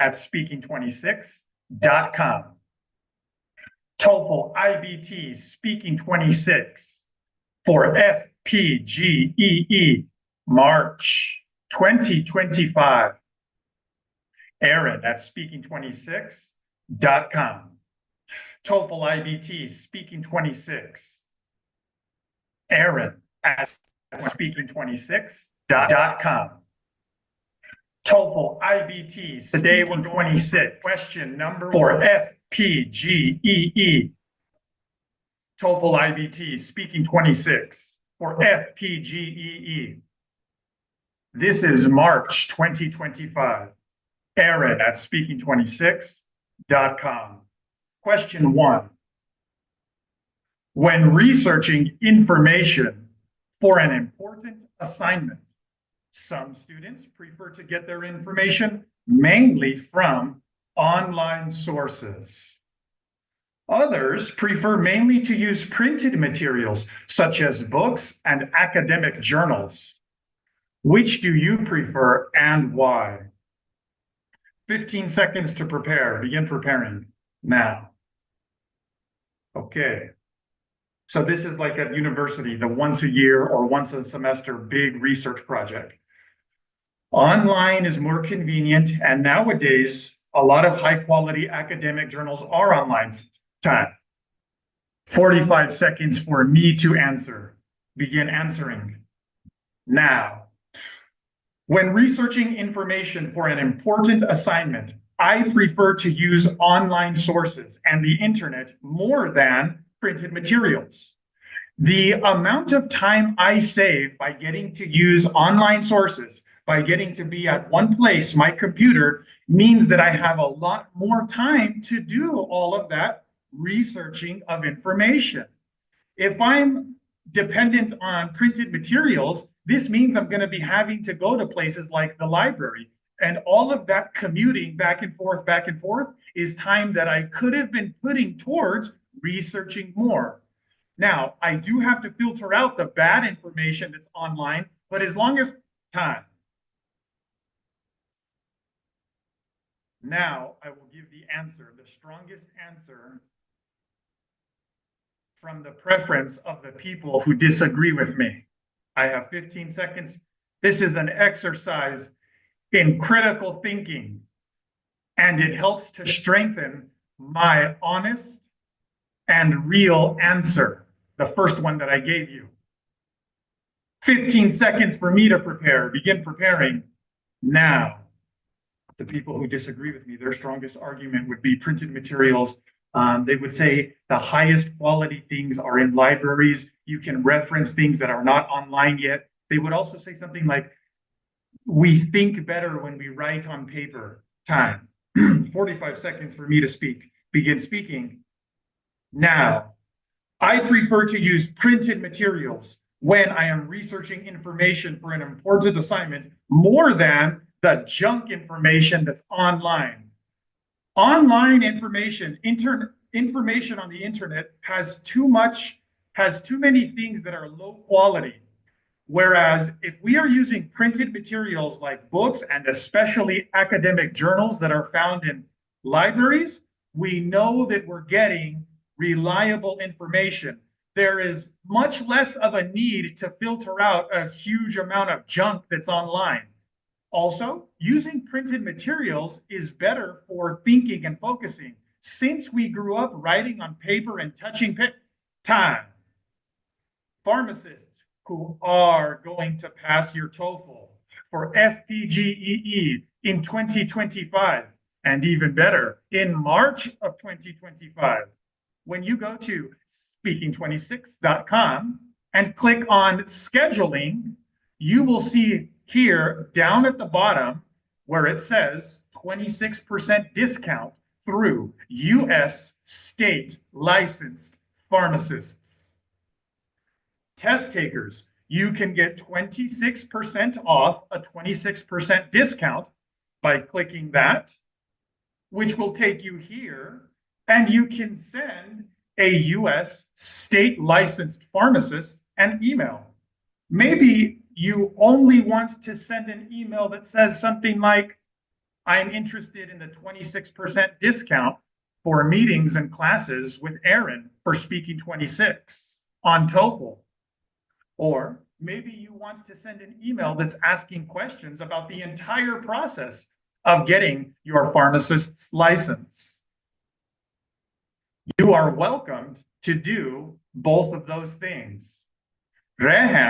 speaking26.com. TOEFL IBT Speaking 26 for FPGEE March 2025. Aaron at speaking26.com. TOEFL IBT Speaking 26. Aaron at speaking26.com. TOEFL IBT today we're 26. Question number for FPGEE. TOEFL IBT Speaking 26 for FPGEE. This is March 2025. Aaron at speaking26.com. Question 1. When researching information for an important assignment, some students prefer to get their information mainly from online sources. Others prefer mainly to use printed materials, such as books and academic journals. Which do you prefer and why? 15 seconds to prepare. Begin preparing now. Okay. So this is like at university, the once a year or once a semester big research project. Online is more convenient, and nowadays, a lot of high quality academic journals are online. Time. 45 seconds for me to answer. Begin answering now. When researching information for an important assignment, I prefer to use online sources and the internet more than printed materials. The amount of time I save by getting to use online sources, by getting to be at one place, my computer, means that I have a lot more time to do all of that researching of information. If I'm dependent on printed materials, this means I'm going to be having to go to places like the library. And all of that commuting back and forth is time that I could have been putting towards researching more. Now, I do have to filter out the bad information that's online, but as long as time. Now, I will give the answer, the strongest answer from the preference of the people who disagree with me. I have 15 seconds. This is an exercise in critical thinking, and it helps to strengthen my honest and real answer, the first one that I gave you. 15 seconds for me to prepare. Begin preparing now. The people who disagree with me, their strongest argument would be printed materials. They would say the highest quality things are in libraries. You can reference things that are not online yet. They would also say something like, we think better when we write on paper. Time. 45 seconds for me to speak. Begin speaking now. I prefer to use printed materials when I am researching information for an important assignment more than the junk information that's online. Online information, information on the internet has too many things that are low quality. Whereas if we are using printed materials like books and especially academic journals that are found in libraries, we know that we're getting reliable information. There is much less of a need to filter out a huge amount of junk that's online. Also, using printed materials is better for thinking and focusing. Since we grew up writing on paper and touching time, pharmacists who are going to pass your TOEFL for FPGEE in 2025, and even better, in March of 2025, when you go to speaking26.com and click on scheduling, you will see here down at the bottom where it says 26% discount through U.S. state licensed pharmacists. Test takers, you can get 26% off a 26% discount by clicking that, which will take you here, and you can send a U.S. state licensed pharmacist an email. Maybe you only want to send an email that says something like, I'm interested in the 26% discount for meetings and classes with Aaron for Speaking 26 on TOEFL. Or maybe you want to send an email that's asking questions about the entire process of getting your pharmacist's license. You are welcomed to do both of those things. Rehan